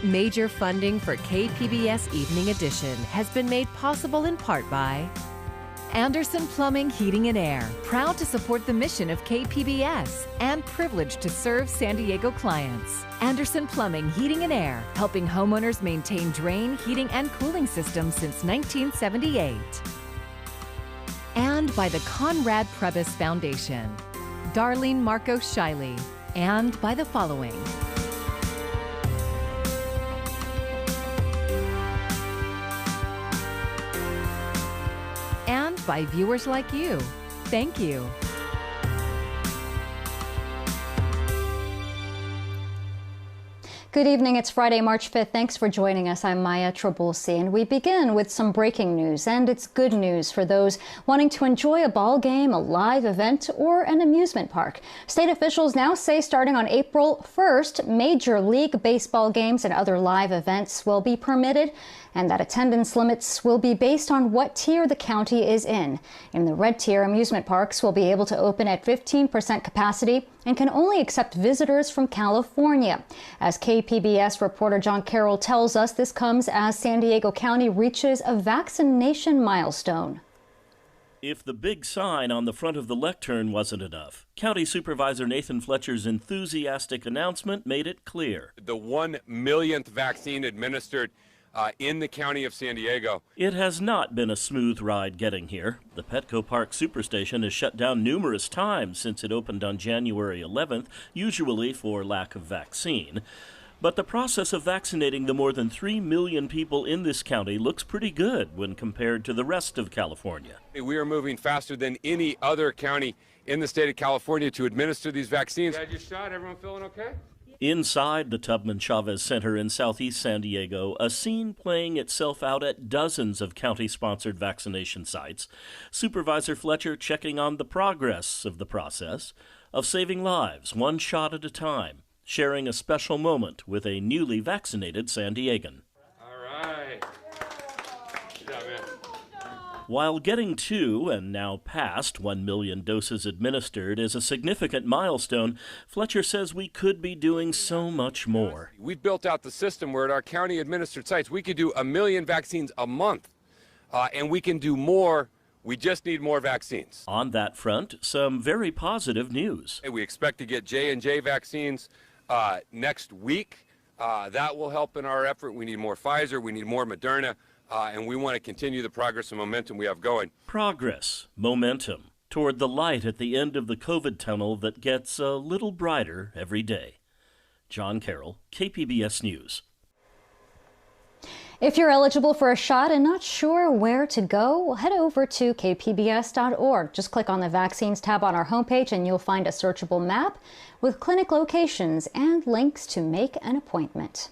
Major funding for KPBS Evening Edition has been made possible in part by Anderson Plumbing, Heating and Air, proud to support the mission of KPBS and privileged to serve San Diego clients. Anderson Plumbing, Heating and Air, helping homeowners maintain drain, heating, and cooling systems since 1978. And by the Conrad Prebys Foundation, Darlene Marco Shiley, and by the following. And by viewers like you. Thank you. Good evening. It's Friday, March 5th. Thanks for joining us. I'm Maya Trabulsi, and we begin with some breaking news, and it's good news for those wanting to enjoy a ball game, a live event, or an amusement park. State officials now say starting on April 1st, Major League Baseball games and other live events will be permitted, and that attendance limits will be based on what tier the county is in. In the red tier, amusement parks will be able to open at 15% capacity and can only accept visitors from California. As KPBS reporter John Carroll tells us, this comes as San Diego County reaches a vaccination milestone. If the big sign on the front of the lectern wasn't enough, County Supervisor Nathan Fletcher's enthusiastic announcement made it clear. The 1 millionth vaccine administered in the county of San Diego. It has not been a smooth ride getting here. The Petco Park Superstation has shut down numerous times since it opened on January 11th, usually for lack of vaccine. But the process of vaccinating the more than 3 million people in this county looks pretty good when compared to the rest of California. We are moving faster than any other county in the state of California to administer these vaccines. You had your shot? Everyone feeling okay? Inside the Tubman Chavez Center in southeast San Diego, a scene playing itself out at dozens of county-sponsored vaccination sites. Supervisor Fletcher checking on the progress of the process of saving lives one shot at a time, sharing a special moment with a newly vaccinated San Diegan. All right. Good job, man. While getting to and now past 1 million doses administered is a significant milestone, Fletcher says we could be doing so much more. We've built out the system where at our county-administered sites we could do 1 million vaccines a month, and we can do more. We just need more vaccines. On that front, some very positive news. We expect to get J&J vaccines next week. That will help in our effort. We need more Pfizer. We need more Moderna. And we want to continue the progress and momentum we have going. Progress, momentum, toward the light at the end of the COVID tunnel that gets a little brighter every day. John Carroll, KPBS News. If you're eligible for a shot and not sure where to go, head over to kpbs.org. Just click on the Vaccines tab on our homepage and you'll find a searchable map with clinic locations and links to make an appointment.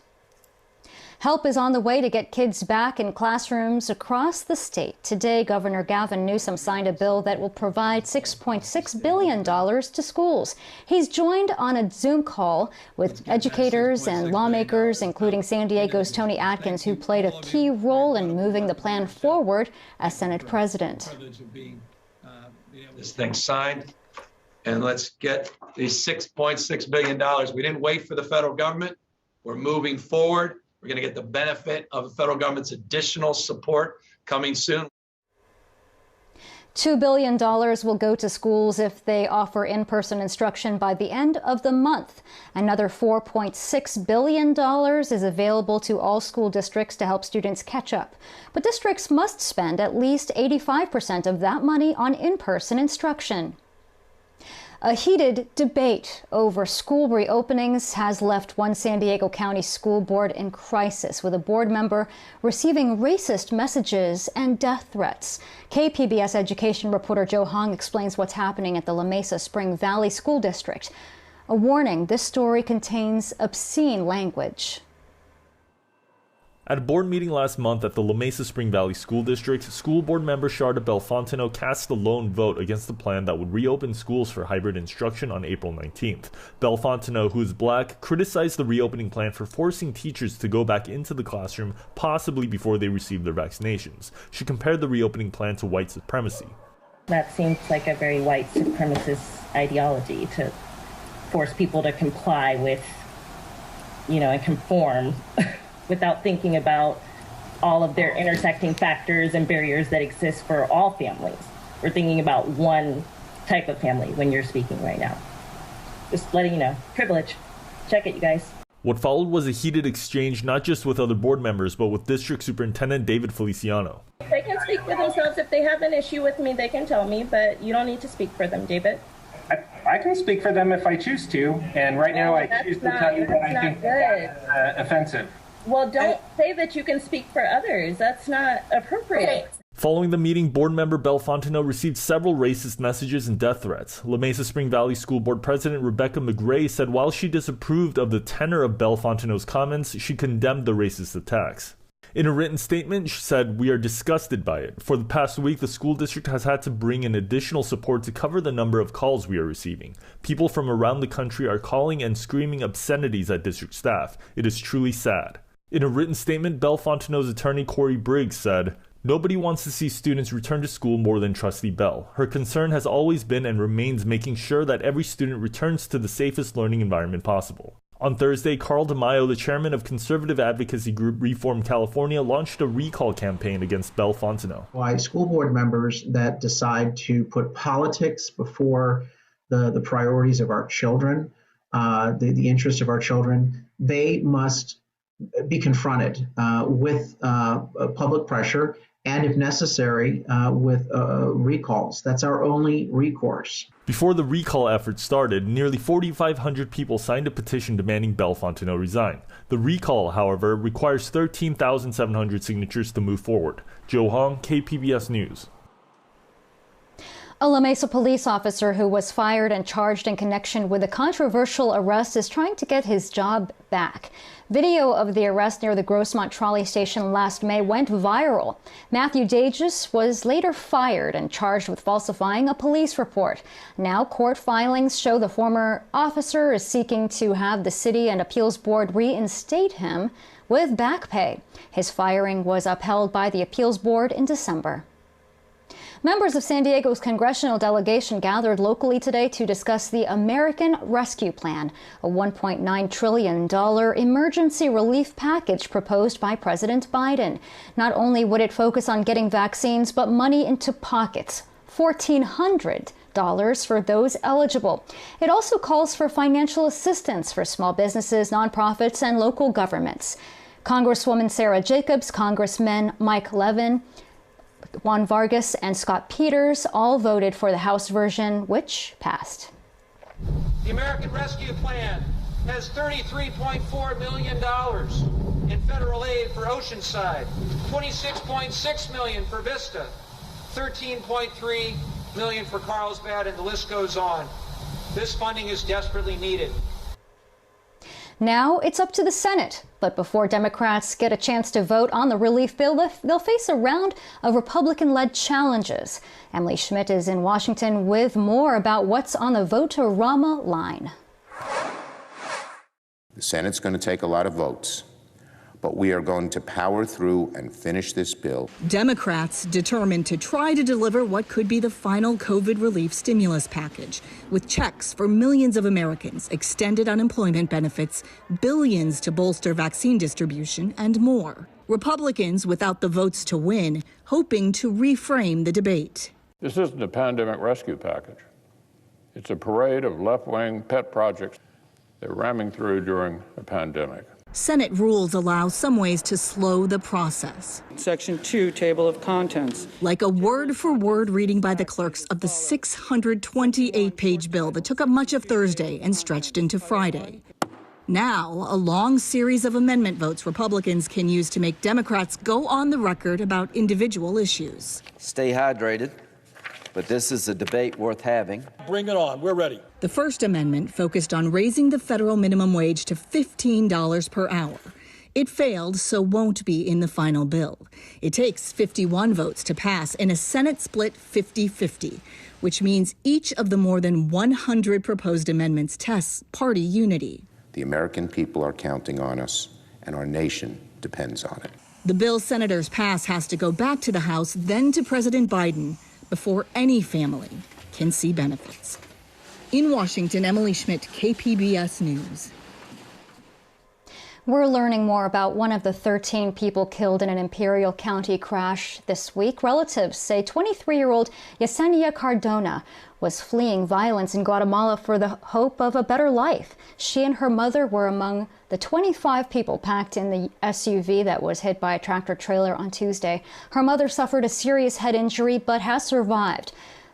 Help is on the way to get kids back in classrooms across the state. Today, Governor Gavin Newsom signed a bill that will provide $6.6 billion to schools. He's joined on a Zoom call with educators and lawmakers, including San Diego's Tony Atkins, who played a key role in moving the plan forward as Senate president. This thing signed, and let's get these $6.6 billion. We didn't wait for the federal government. We're moving forward. We're going to get the benefit of the federal government's additional support coming soon. $2 billion will go to schools if they offer in-person instruction by the end of the month. Another $4.6 billion is available to all school districts to help students catch up. But districts must spend at least 85% of that money on in-person instruction. A heated debate over school reopenings has left one San Diego County school board in crisis, with a board member receiving racist messages and death threats. KPBS education reporter Joe Hong explains what's happening at the La Mesa Spring Valley School District. A warning, this story contains obscene language. At a board meeting last month at the La Mesa Spring Valley School District, school board member Sharda Belfontino cast a lone vote against the plan that would reopen schools for hybrid instruction on April 19th. Belfontino, who is black, criticized the reopening plan for forcing teachers to go back into the classroom, possibly before they receive their vaccinations. She compared the reopening plan to white supremacy. That seems like a very white supremacist ideology, to force people to comply with, and conform without thinking about all of their intersecting factors and barriers that exist for all families. We're thinking about one type of family when you're speaking right now. Just letting you know. Privilege. Check it, you guys. What followed was a heated exchange not just with other board members, but with District Superintendent David Feliciano. They can speak for themselves. If they have an issue with me, they can tell me, but you don't need to speak for them, David. I can speak for them if I choose to, and right now I choose to tell you that I think that's offensive. Well, don't say that you can speak for others. That's not appropriate. Following the meeting, board member Belle Fontenot received several racist messages and death threats. La Mesa Spring Valley School Board President Rebecca McGray said while she disapproved of the tenor of Belle Fontenot's comments, she condemned the racist attacks. In a written statement, she said, "We are disgusted by it. For the past week, the school district has had to bring in additional support to cover the number of calls we are receiving. People from around the country are calling and screaming obscenities at district staff. It is truly sad." In a written statement, Belle Fontenot's attorney Corey Briggs said, "Nobody wants to see students return to school more than Trustee Bell. Her concern has always been and remains making sure that every student returns to the safest learning environment possible." On Thursday, Carl DeMaio, the chairman of conservative advocacy group Reform California, launched a recall campaign against Belle Fontenot. Why school board members that decide to put politics before the priorities of our children, the interests of our children, they must be confronted with public pressure and, if necessary, with recalls. That's our only recourse. Before the recall effort started, nearly 4,500 people signed a petition demanding Belle Fontenot resign. The recall, however, requires 13,700 signatures to move forward. Joe Hong, KPBS News. A La Mesa police officer who was fired and charged in connection with a controversial arrest is trying to get his job back. Video of the arrest near the Grossmont trolley station last May went viral. Matthew Dages was later fired and charged with falsifying a police report. Now court filings show the former officer is seeking to have the city and appeals board reinstate him with back pay. His firing was upheld by the appeals board in December. Members of San Diego's congressional delegation gathered locally today to discuss the American Rescue Plan, a $1.9 trillion emergency relief package proposed by President Biden. Not only would it focus on getting vaccines, but money into pockets, $1,400 for those eligible. It also calls for financial assistance for small businesses, nonprofits, and local governments. Congresswoman Sarah Jacobs, Congressmen Mike Levin, Juan Vargas, and Scott Peters all voted for the House version, which passed. The American Rescue Plan has $33.4 million in federal aid for Oceanside, $26.6 million for Vista, $13.3 million for Carlsbad, and the list goes on. This funding is desperately needed. Now it's up to the Senate. But before Democrats get a chance to vote on the relief bill, they'll face a round of Republican-led challenges. Emily Schmidt is in Washington with more about what's on the vote-to-Rama line. The Senate's going to take a lot of votes, but we are going to power through and finish this bill. Democrats determined to try to deliver what could be the final COVID relief stimulus package, with checks for millions of Americans, extended unemployment benefits, billions to bolster vaccine distribution, and more. Republicans, without the votes to win, hoping to reframe the debate. This isn't a pandemic rescue package. It's a parade of left-wing pet projects they're ramming through during a pandemic. Senate rules allow some ways to slow the process. Section 2, Table of Contents. Like a word-for-word reading by the clerks of the 628-page bill that took up much of Thursday and stretched into Friday. Now, a long series of amendment votes Republicans can use to make Democrats go on the record about individual issues. Stay hydrated, but this is a debate worth having. Bring it on. We're ready. The First Amendment focused on raising the federal minimum wage to $15 per hour. It failed, so won't be in the final bill. It takes 51 votes to pass in a Senate split 50-50, which means each of the more than 100 proposed amendments tests party unity. The American people are counting on us, and our nation depends on it. The bill senators pass has to go back to the House, then to President Biden, before any family can see benefits. In Washington, Emily Schmidt, KPBS News. We're learning more about one of the 13 people killed in an Imperial County crash this week. Relatives say 23-year-old Yesenia Cardona was fleeing violence in Guatemala for the hope of a better life. She and her mother were among the 25 people packed in the SUV that was hit by a tractor trailer on Tuesday. Her mother suffered a serious head injury but has survived.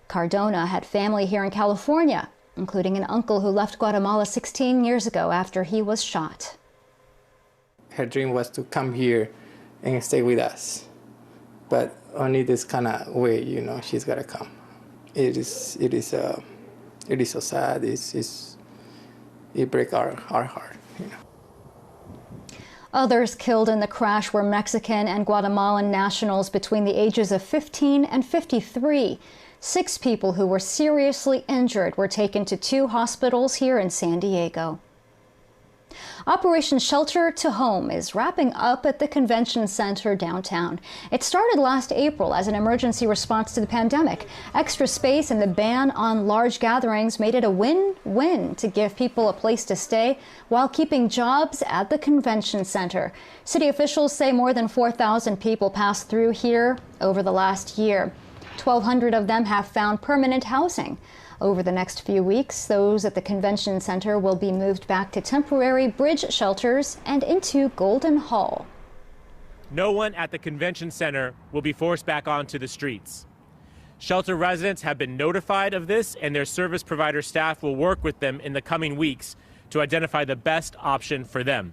Cardona had family here in California, including an uncle who left Guatemala 16 years ago after he was shot. Her dream was to come here and stay with us, but only this kind of way, she's got to come. It is so sad. It breaks our heart. Others killed in the crash were Mexican and Guatemalan nationals between the ages of 15 and 53. 6 people who were seriously injured were taken to 2 hospitals here in San Diego. Operation Shelter to Home is wrapping up at the convention center downtown. It started last April as an emergency response to the pandemic. Extra space and the ban on large gatherings made it a win-win to give people a place to stay while keeping jobs at the convention center. City officials say more than 4,000 people passed through here over the last year. 1,200 of them have found permanent housing. Over the next few weeks, those at the convention center will be moved back to temporary bridge shelters and into Golden Hall. No one at the convention center will be forced back onto the streets. Shelter residents have been notified of this, and their service provider staff will work with them in the coming weeks to identify the best option for them.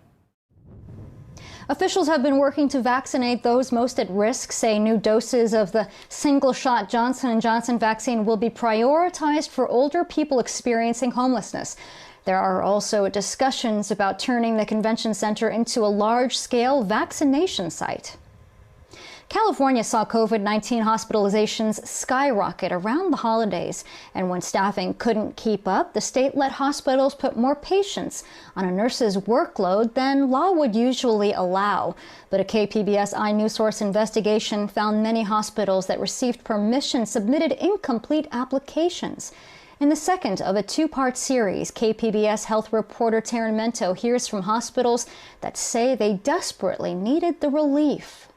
Officials have been working to vaccinate those most at risk, say new doses of the single-shot Johnson & Johnson vaccine will be prioritized for older people experiencing homelessness. There are also discussions about turning the convention center into a large-scale vaccination site. California saw COVID-19 hospitalizations skyrocket around the holidays, and when staffing couldn't keep up, the state let hospitals put more patients on a nurse's workload than law would usually allow. But a KPBS iNewsSource investigation found many hospitals that received permission submitted incomplete applications. In the second of a 2-part series, KPBS health reporter Taryn Mento hears from hospitals that say they desperately needed the relief.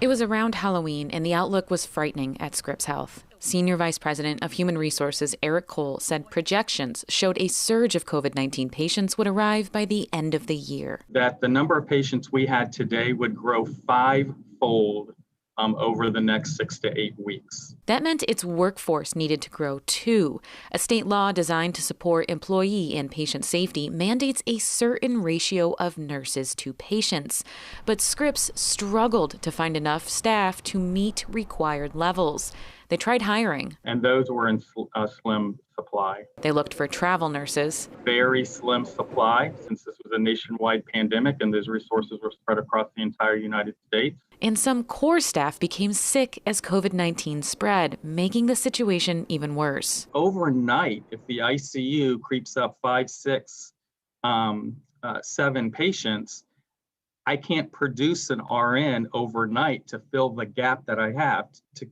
It was around Halloween, and the outlook was frightening at Scripps Health. Senior Vice President of Human Resources Eric Cole said projections showed a surge of COVID-19 patients would arrive by the end of the year. That the number of patients we had today would grow 5-fold over the next 6 to 8 weeks. That meant its workforce needed to grow too. A state law designed to support employee and patient safety mandates a certain ratio of nurses to patients. But Scripps struggled to find enough staff to meet required levels. They tried hiring. And those were in slim supply. They looked for travel nurses. Very slim supply, since this was a nationwide pandemic and those resources were spread across the entire United States. And some core staff became sick as COVID-19 spread, making the situation even worse. Overnight, if the ICU creeps up 5, 6, 7 patients, I can't produce an RN overnight to fill the gap that I have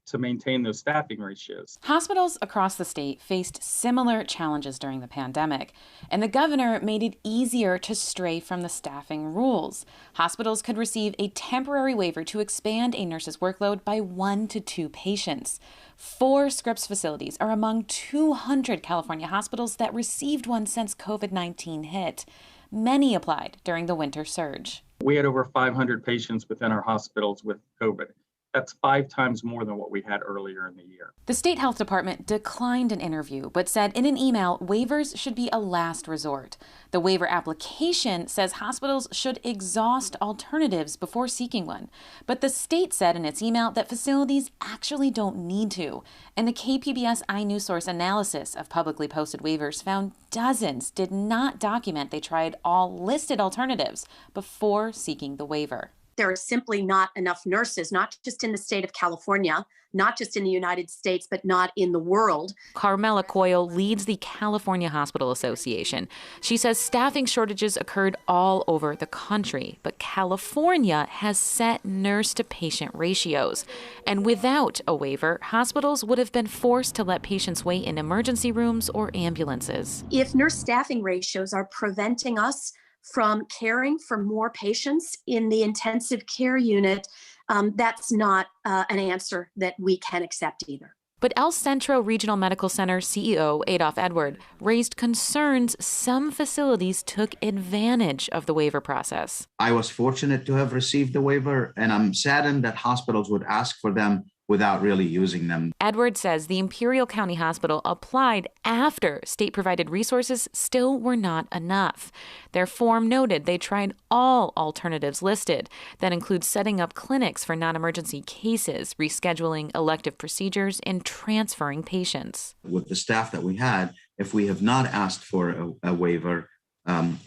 to maintain those staffing ratios. Hospitals across the state faced similar challenges during the pandemic, and the governor made it easier to stray from the staffing rules. Hospitals could receive a temporary waiver to expand a nurse's workload by 1 to 2 patients. 4 Scripps facilities are among 200 California hospitals that received one since COVID-19 hit. Many applied during the winter surge. We had over 500 patients within our hospitals with COVID. That's 5 times more than what we had earlier in the year. The state health department declined an interview, but said in an email waivers should be a last resort. The waiver application says hospitals should exhaust alternatives before seeking one. But the state said in its email that facilities actually don't need to. And the KPBS iNewsSource analysis of publicly posted waivers found dozens did not document they tried all listed alternatives before seeking the waiver. There are simply not enough nurses, not just in the state of California, not just in the United States, but not in the world. Carmela Coyle leads the California Hospital Association. She says staffing shortages occurred all over the country, but California has set nurse-to-patient ratios. And without a waiver, hospitals would have been forced to let patients wait in emergency rooms or ambulances. If nurse staffing ratios are preventing us from caring for more patients in the intensive care unit, that's not an answer that we can accept either. But El Centro Regional Medical Center CEO Adolph Edward raised concerns some facilities took advantage of the waiver process. I was fortunate to have received the waiver, and I'm saddened that hospitals would ask for them without really using them. Edward says the Imperial County Hospital applied after state-provided resources still were not enough. Their form noted they tried all alternatives listed. That includes setting up clinics for non-emergency cases, rescheduling elective procedures, and transferring patients. With the staff that we had, if we have not asked for a waiver,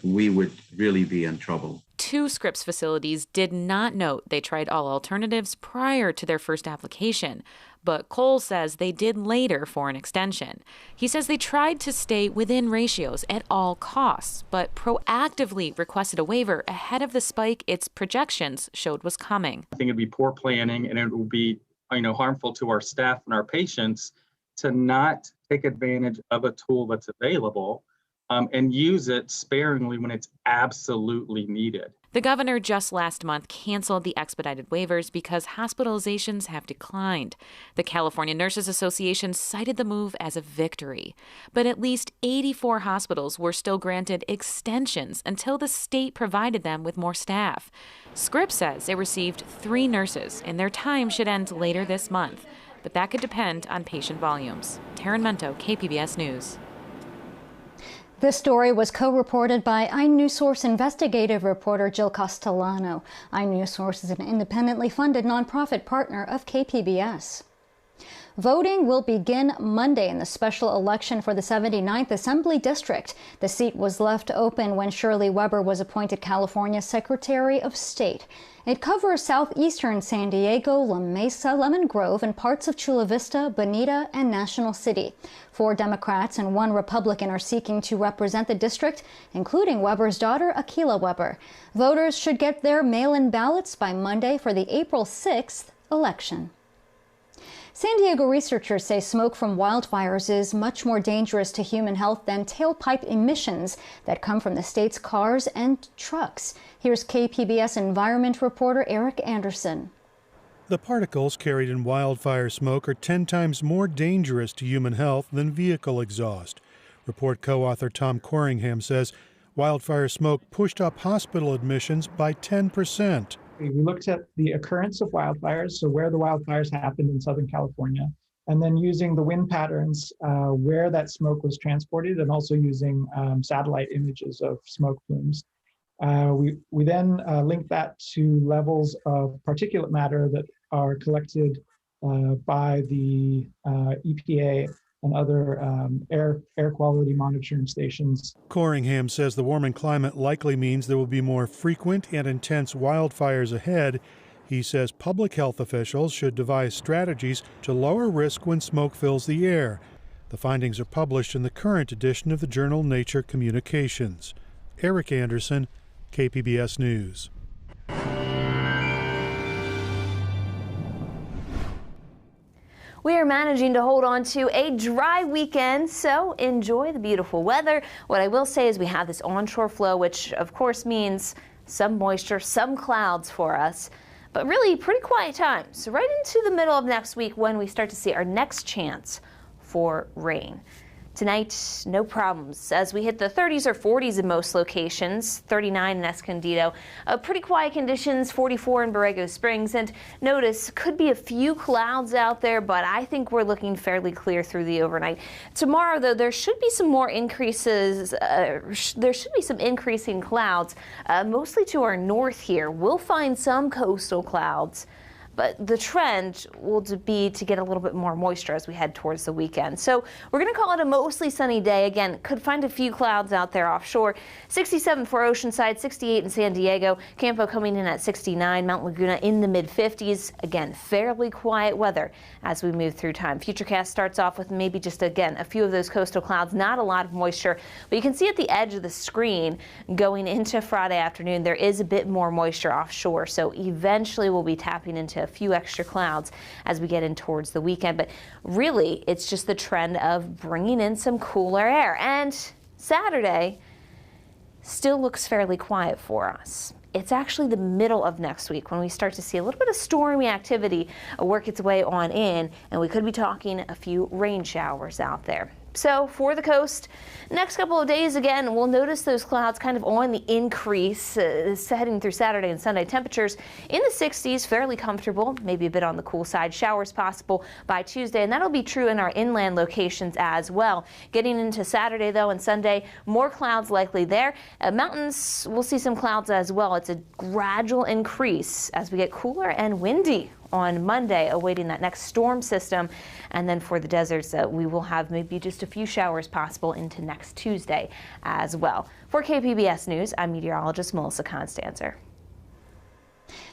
we would really be in trouble. 2 Scripps facilities did not note they tried all alternatives prior to their first application, but Cole says they did later for an extension. He says they tried to stay within ratios at all costs, but proactively requested a waiver ahead of the spike its projections showed was coming. I think it'd be poor planning, and it would be, harmful to our staff and our patients to not take advantage of a tool that's available and use it sparingly when it's absolutely needed. The governor just last month canceled the expedited waivers because hospitalizations have declined. The California Nurses Association cited the move as a victory. But at least 84 hospitals were still granted extensions until the state provided them with more staff. Scripps says it received 3 nurses, and their time should end later this month. But that could depend on patient volumes. Taryn Mento, KPBS News. This story was co-reported by iNewsSource investigative reporter Jill Castellano. iNewsSource is an independently funded nonprofit partner of KPBS. Voting will begin Monday in the special election for the 79th Assembly District. The seat was left open when Shirley Weber was appointed California Secretary of State. It covers southeastern San Diego, La Mesa, Lemon Grove, and parts of Chula Vista, Bonita, and National City. 4 Democrats and 1 Republican are seeking to represent the district, including Weber's daughter, Akilah Weber. Voters should get their mail-in ballots by Monday for the April 6th election. San Diego researchers say smoke from wildfires is much more dangerous to human health than tailpipe emissions that come from the state's cars and trucks. Here's KPBS environment reporter Eric Anderson. The particles carried in wildfire smoke are 10 times more dangerous to human health than vehicle exhaust. Report co-author Tom Corringham says wildfire smoke pushed up hospital admissions by 10%. We looked at the occurrence of wildfires, so where the wildfires happened in Southern California, and then using the wind patterns where that smoke was transported, and also using satellite images of smoke plumes. We then linked that to levels of particulate matter that are collected by the EPA and other air quality monitoring stations. Corringham says the warming climate likely means there will be more frequent and intense wildfires ahead. He says public health officials should devise strategies to lower risk when smoke fills the air. The findings are published in the current edition of the journal Nature Communications. Eric Anderson, KPBS News. We are managing to hold on to a dry weekend, so enjoy the beautiful weather. What I will say is we have this onshore flow, which of course means some moisture, some clouds for us, but really pretty quiet times. So right into the middle of next week when we start to see our next chance for rain. Tonight, no problems as we hit the 30s or 40s in most locations, 39 in Escondido. Pretty quiet conditions, 44 in Borrego Springs. And notice, could be a few clouds out there, but I think we're looking fairly clear through the overnight. Tomorrow, though, there should be some more increases. There should be some increasing clouds, mostly to our north here. We'll find some coastal clouds. but the trend will be to get a little bit more moisture as we head towards the weekend. So we're going to call it a mostly sunny day. Again, could find a few clouds out there offshore. 67 for Oceanside, 68 in San Diego, Campo coming in at 69, Mount Laguna in the mid-50s. Again, fairly quiet weather as we move through time. Futurecast starts off with maybe just, again, a few of those coastal clouds, not a lot of moisture, but you can see at the edge of the screen going into Friday afternoon, there is a bit more moisture offshore. So eventually we'll be tapping into a few extra clouds as we get in towards the weekend. But really, it's just the trend of bringing in some cooler air. And Saturday still looks fairly quiet for us. It's actually the middle of next week when we start to see a little bit of stormy activity work its way on in, and we could be talking a few rain showers out there. So for the coast, next couple of days, again, we'll notice those clouds kind of on the increase heading through Saturday and Sunday. Temperatures in the 60s, fairly comfortable, maybe a bit on the cool side. Showers possible by Tuesday, and that'll be true in our inland locations as well. Getting into Saturday, though, and Sunday, more clouds likely there. Mountains, we'll see some clouds as well. It's a gradual increase as we get cooler and windy on Monday, awaiting that next storm system. And then for the deserts, we will have maybe just a few showers possible into next Tuesday as well. For KPBS News, I'm meteorologist Melissa Constanzer.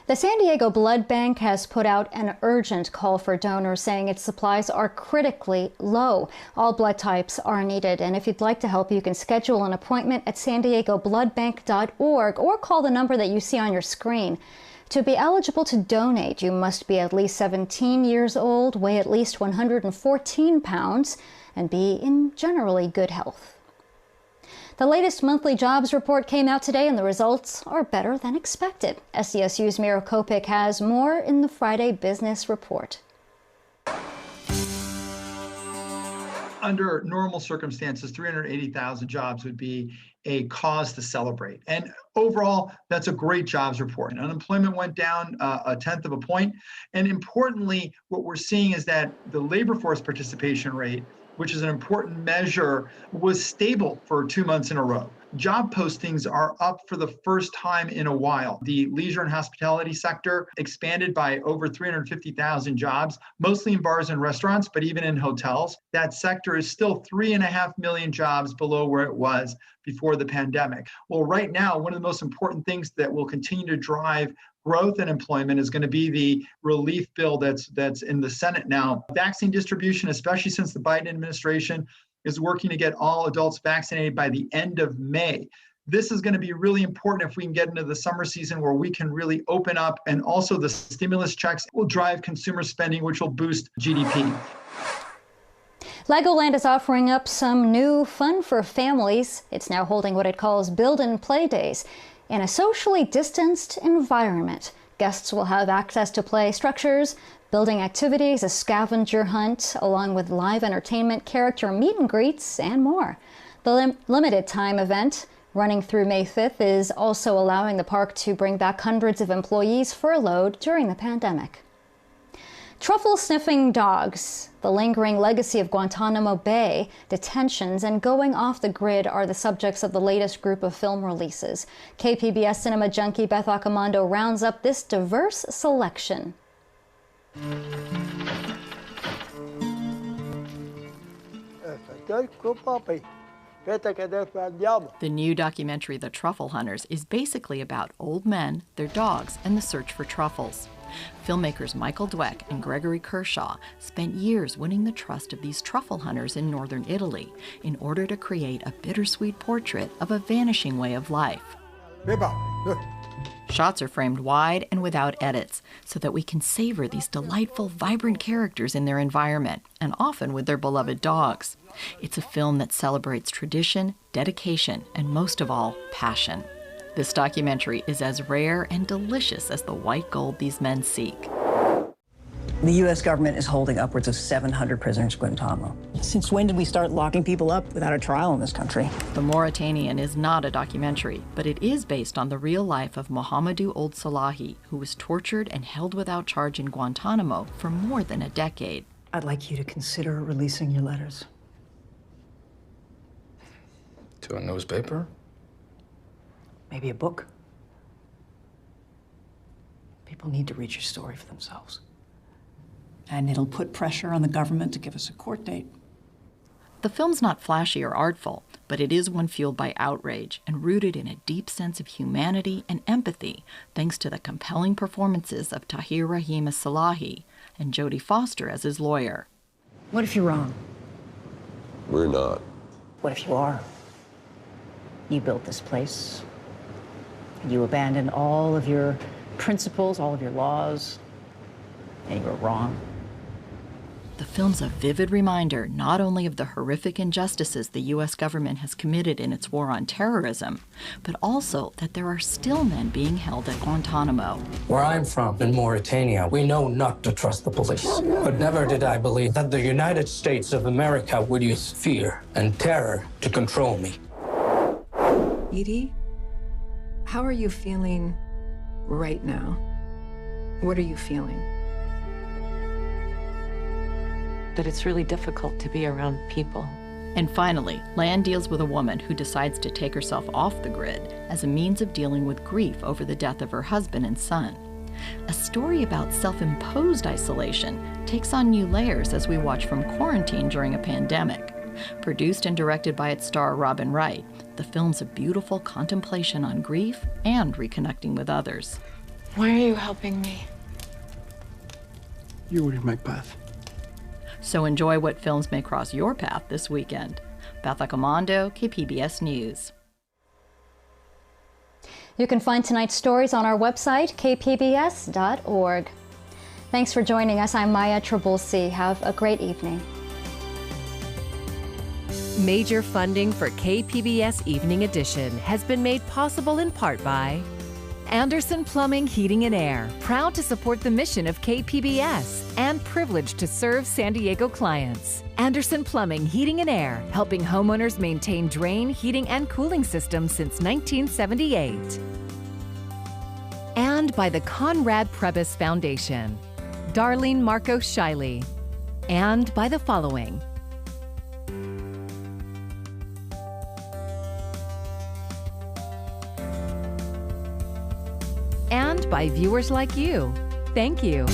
The San Diego Blood Bank has put out an urgent call for donors, saying its supplies are critically low. All blood types are needed, and if you'd like to help, you can schedule an appointment at sandiegobloodbank.org or call the number that you see on your screen. To be eligible to donate, you must be at least 17 years old, weigh at least 114 pounds, and be in generally good health. The latest monthly jobs report came out today, and the results are better than expected. SDSU's Mira Kopik has more in the Friday Business Report. Under normal circumstances, 380,000 jobs would be a cause to celebrate. And overall, that's a great jobs report. Unemployment went down 1/10 of a point. And importantly, what we're seeing is that the labor force participation rate, which is an important measure, was stable for 2 months in a row. Job postings are up for the first time in a while. The leisure and hospitality sector expanded by over 350,000 jobs, mostly in bars and restaurants, but even in hotels. That sector is still 3.5 million jobs below where it was before the pandemic. Well, right now, one of the most important things that will continue to drive growth and employment is going to be the relief bill that's in the Senate now. Vaccine distribution, especially since the Biden administration is working to get all adults vaccinated by the end of May. This is going to be really important if we can get into the summer season where we can really open up, and also the stimulus checks will drive consumer spending, which will boost GDP. Legoland is offering up some new fun for families. It's now holding what it calls Build and Play Days in a socially distanced environment. Guests will have access to play structures, building activities, a scavenger hunt, along with live entertainment, character meet and greets, and more. The limited time event, running through May 5th, is also allowing the park to bring back hundreds of employees furloughed during the pandemic. Truffle-sniffing dogs, the lingering legacy of Guantanamo Bay detentions, and going off the grid are the subjects of the latest group of film releases. KPBS cinema junkie Beth Accomando rounds up this diverse selection. The new documentary, The Truffle Hunters, is basically about old men, their dogs, and the search for truffles. Filmmakers Michael Dweck and Gregory Kershaw spent years winning the trust of these truffle hunters in northern Italy in order to create a bittersweet portrait of a vanishing way of life. Shots are framed wide and without edits so that we can savor these delightful, vibrant characters in their environment, and often with their beloved dogs. It's a film that celebrates tradition, dedication, and most of all, passion. This documentary is as rare and delicious as the white gold these men seek. The U.S. government is holding upwards of 700 prisoners at Guantanamo. Since when did we start locking people up without a trial in this country? The Mauritanian is not a documentary, but it is based on the real life of Mohamedou Ould Salahi, who was tortured and held without charge in Guantanamo for more than a decade. I'd like you to consider releasing your letters. To a newspaper? Maybe a book. People need to read your story for themselves. And it'll put pressure on the government to give us a court date. The film's not flashy or artful, but it is one fueled by outrage and rooted in a deep sense of humanity and empathy, thanks to the compelling performances of Tahir Rahim as Salahi and Jodie Foster as his lawyer. What if you're wrong? We're not. What if you are? You built this place. You abandoned all of your principles, all of your laws, and you were wrong. The film's a vivid reminder not only of the horrific injustices the U.S. government has committed in its war on terrorism, but also that there are still men being held at Guantanamo. Where I'm from, in Mauritania, we know not to trust the police. But never did I believe that the United States of America would use fear and terror to control me. Edie, how are you feeling right now? What are you feeling? That it's really difficult to be around people. And finally, Land deals with a woman who decides to take herself off the grid as a means of dealing with grief over the death of her husband and son. A story about self-imposed isolation takes on new layers as we watch from quarantine during a pandemic. Produced and directed by its star Robin Wright, the film's a beautiful contemplation on grief and reconnecting with others. Why are you helping me? You ordered my path. So enjoy what films may cross your path this weekend. Beth Accomando, KPBS News. You can find tonight's stories on our website, kpbs.org. Thanks for joining us. I'm Maya Trabulsi. Have a great evening. Major funding for KPBS Evening Edition has been made possible in part by Anderson Plumbing, Heating and Air, proud to support the mission of KPBS and privileged to serve San Diego clients. Anderson Plumbing, Heating and Air, helping homeowners maintain drain, heating, and cooling systems since 1978. And by the Conrad Prebys Foundation, Darlene Marco Shiley. And by the following: and by viewers like you. Thank you.